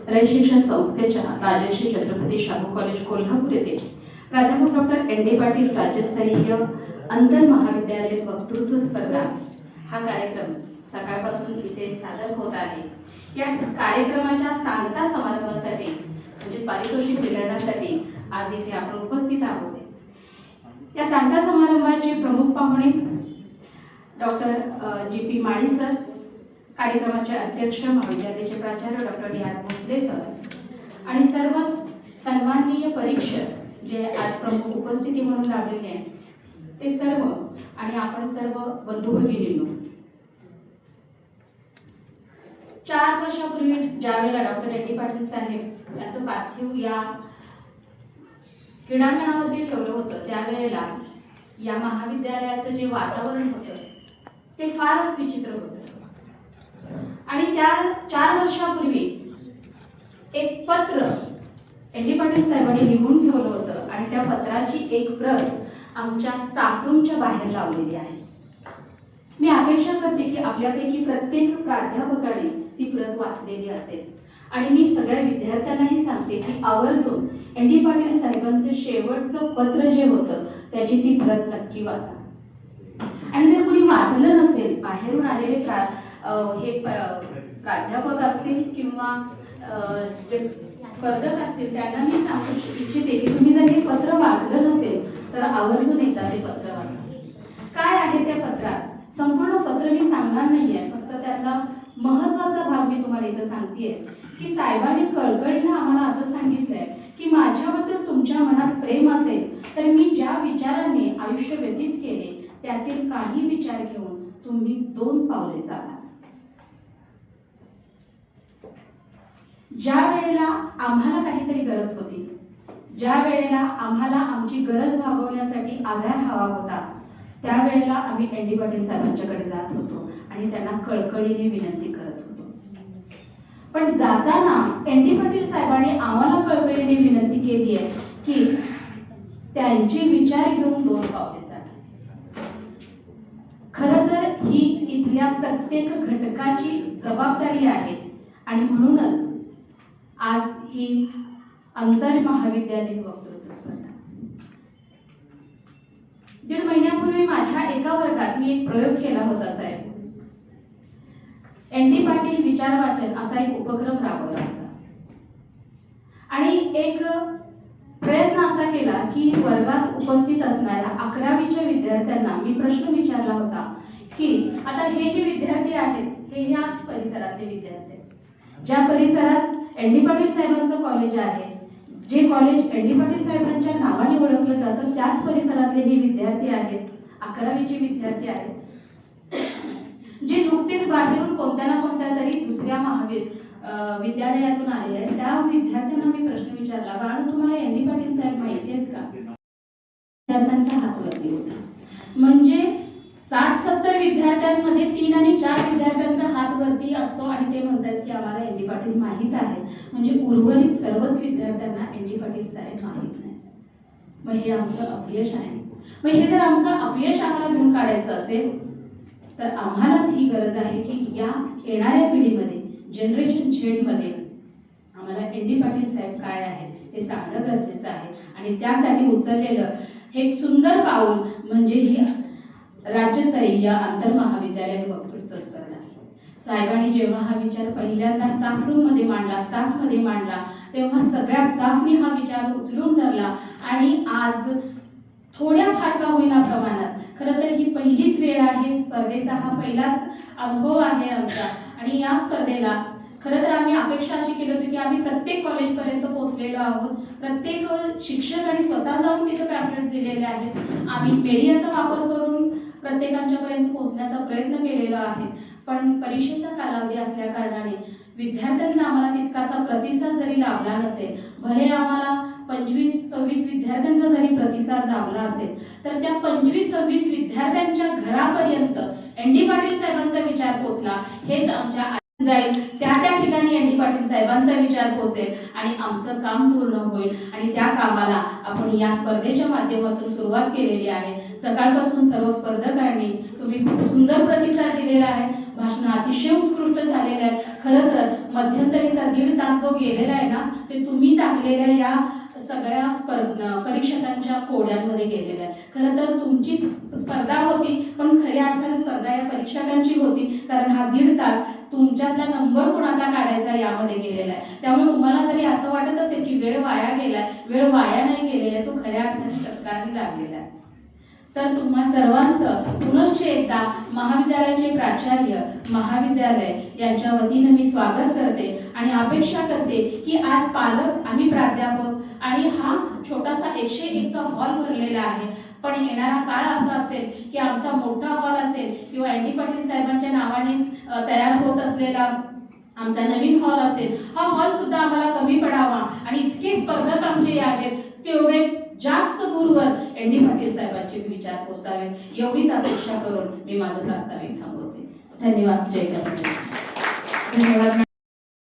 रयत शिक्षण संस्थेच्या राजर्षी छत्रपती शाहू कॉलेज कोल्हापूर येथे प्राध्यापक डॉक्टर एन डी पाटील राज्यस्तरीय आंतर महाविद्यालय वक्तृत्व स्पर्धा हा कार्यक्रम सकाळपासून इथे सादर होत आहे। या कार्यक्रमाच्या सांगता समारंभासाठी म्हणजे पारितोषिक वितरणासाठी आज इथे आपण उपस्थित आहोत। या सांगता समारंभाचे प्रमुख पाहुणे doctor G P Mali sir, कार्यक्रमाचे अध्यक्ष महाविद्यालयाचे प्राचार्य doctor D R Bhosale sir आणि सर्व सन्माननीय परीक्षक जे आज प्रमुख उपस्थिती म्हणून लाभलेले आहेत ते सर्व आणि आपण सर्व बंधू भगिनींनो, 4 वर्षापूर्वी ज्यावेळेला डॉक्टर एन डी पाटील साहेब यांचं पार्थिव या क्रीडांगणावरती ठेवलं होतं त्यावेळेला या महाविद्यालयाचं जे वातावरण होतं ते फारच विचित्र होतं आणि त्या 4 वर्षापूर्वी एक पत्र एन डी पाटील साहेबांनी लिहून ठेवलं होतं आणि त्या पत्राची एक प्रत आमच्या स्टाफ रूमच्या बाहेर लावलेली आहे। मी अपेक्षा करते की आपल्यापैकी प्रत्येक प्राध्यापकाने ती प्रत वाचलेली असेल आणि मी सगळ्या विद्यार्थ्यांनाही सांगते की आवर्जून एन डी पाटील साहेबांचं शेवटचं पत्र जे होतं त्याची ती प्रत नक्की वाचा। आणि जर कुणी वाचलं नसेल, बाहेरून आलेले हे प्राध्यापक असतील किंवा जे स्पर्धक असतील त्यांना मी सांगू इच्छिते की तुम्ही जर हे पत्र वाचलं नसेल तर आवर्जून एकदा ते पत्र वाचा। काय आहे त्या पत्रात? संपूर्ण पत्र मी सांगणार नाहीये, फक्त त्यातला महत्त्वाचा भाग मी तुम्हाला इथं सांगतेय की साहेबांनी कळकळीनं आम्हाला असं सांगितलंय की माझ्याबद्दल तुमच्या मनात प्रेम असेल तर मी ज्या विचाराने आयुष्य व्यतीत केले त्यातील काही विचार घेऊन तुम्ही 2 पावले चाला। ज्या वेळेला आम्हाला काहीतरी गरज होती, ज्या वेळेला आम्हाला आमची गरज भागवण्यासाठी आधार हवा होता त्यावेळेला आम्ही एन डी पाटील साहेबांच्याकडे जात होतो आणि त्यांना कळकळीने विनंती करत होतो। पण जाताना एन डी पाटील साहेबांनी आम्हाला कळकळीने विनंती केली आहे की त्यांचे विचार घेऊन 2 पावले चाला। खरं तर ही इथल्या प्रत्येक घटकाची जबाबदारी आहे आणि म्हणूनच आज ही आंतर महाविद्यालयीन वक्तृत्व स्पर्धा। 1.5 महिन्यापूर्वी माझ्या एका वर्गात मी एक प्रयोग केला होता साहेब। एन डी पाटील विचार वाचन असा एक उपक्रम राबवला होता आणि एक प्रयत्न असा केला की वर्गात उपस्थित असणाऱ्या 11वीच्या विद्यार्थ्यांना मी प्रश्न विचारला होता की आता हे जे विद्यार्थी आहेत हे ह्याच परिसरातले विद्यार्थी आहेत, ज्या परिसरात एन डी पाटील साहेबांचं कॉलेज आहे, जे कॉलेज एन डी पाटील साहेबांच्या नावाने ओळखलं जातं त्याच परिसरातले हे विद्यार्थी आहेत, 11वीचे विद्यार्थी आहेत जे नुकतेच बाहेरून कोणत्या ना कोणत्या तरी दुसऱ्या विद्यालयातून आलेले आहेत। त्या विद्यार्थ्यांना मी प्रश्न विचारला, कारण तुम्हाला एन डी पाटील साहेब माहिती आहेत का? विद्यार्थ्यांचा हात वरती होता, म्हणजे 60-70 विद्यार्थ्यांमध्ये 3 आणि 4 विद्यार्थ्यांचा हात वरती असतो आणि ते म्हणतात की आम्हाला एन डी पाटील माहीत आहे, म्हणजे उर्वरित सर्वच विद्यार्थ्यांना एन डी पाटील साहेब माहीत नाही। मग हे आमचं अपयश आहे। मग हे जर आमचं अपयश आम्हाला धुवून काढायचं असेल तर आम्हालाच ही गरज आहे की या येणाऱ्या पिढीमध्ये जनरेशन झेड मध्ये आम्हाला एन डी पाटील साहेब काय आहेत हे सांगणं गरजेचं आहे आणि त्यासाठी उचललेलं हे एक सुंदर पाऊल म्हणजे ही राज्यस्तरीय आंतर महाविद्यालयीन वक्तृत्व स्पर्धा। साहेबांनी जेव्हा हा विचार पहिल्यांदा स्टाफ रूम मध्ये मांडला, स्टाफ मध्ये मांडला, तेव्हा सगळ्या स्टाफनी हा विचार उचलून धरला आणि आज थोड्या फार का होईना प्रमाणात, खरं तर ही पहिलीच वेळ आहे, स्पर्धेचा हा पहिलाच अनुभव आहे आमचा आणि या स्पर्धेला खरं तर आम्ही अपेक्षा अशी केली होती की आम्ही प्रत्येक कॉलेजपर्यंत पोहोचलेलो आहोत, प्रत्येक शिक्षकांनी स्वतः जाऊन तिथे पॅम्पलेट दिलेले आहेत, आम्ही मीडियाचा वापर करून प्रत्येकांच्यापर्यंत पोहोचण्याचा प्रयत्न केलेला आहे। पण परीक्षेचा कालावधी असल्या कारणाने विद्यार्थ्यांना आम्हाला तितकासा प्रतिसाद जरी लाभला नसेल, भले आम्हाला 25-26 विद्यार्थ्यांचा जरी प्रतिसाद लाभला असेल तर त्या 25-26 विद्यार्थ्यांच्या घरापर्यंत एन डी पाटील साहेबांचा विचार पोहोचला हेच आमच्या जाईल, त्या ठिकाणी एन डी पाटील साहेबांचा विचार पोहोचेल आणि आमचं काम पूर्ण होईल आणि त्या कामाला आपण या स्पर्धेच्या माध्यमातून सुरुवात केलेली आहे। सकाळपासून सर्व स्पर्धकांनी तुम्ही खूप सुंदर प्रतिसाद दिलेला आहे, भाषण अतिशय उत्कृष्ट झालेले आहे। खरं तर मध्यंतरीचा 1.5 तास जो गेलेला आहे ना, ते तुम्ही टाकलेल्या या सगळ्या परीक्षकांच्या कोड्यांमध्ये गेलेला आहे. खरं तर तुमची स्पर्धा होती, पण खऱ्या अर्थाने स्पर्धा या परीक्षकांची होती, कारण हा 1.5 तास तुमच्यातला नंबर कोणाचा काढायचा यामध्ये गेलेला आहे. त्यामुळे तुम्हाला जरी असं वाटत असेल की वेळ वाया गेलाय, वेळ वाया नाही गेलेला आहे, तो खऱ्या अर्थाने सत्कारणी लागलेला आहे. तर तुम्हा सर्वांचं पुनश्च एकदा महाविद्यालयाचे प्राचार्य, महाविद्यालय यांच्या वतीने मी स्वागत करते आणि अपेक्षा करते की आज पालक, आम्ही प्राध्यापक आणि हा छोटासा 101चा हॉल भरलेला आहे, पण येणारा काळ असा असेल की आमचा मोठा हॉल असेल किंवा एन डी पाटील साहेबांच्या नावाने तयार होत असलेला आमचा नवीन हॉल असेल, हा हॉल सुद्धा आम्हाला कमी पडावा आणि इतके स्पर्धक आमचे यावेत, तेवढे जास्त दूरवर एन डी पाटील साहेबांचे विचार पोचावे, एवढीच अपेक्षा करून मी माझं प्रास्ताविक थांबवते. धन्यवाद. जय गणेश. धन्यवाद.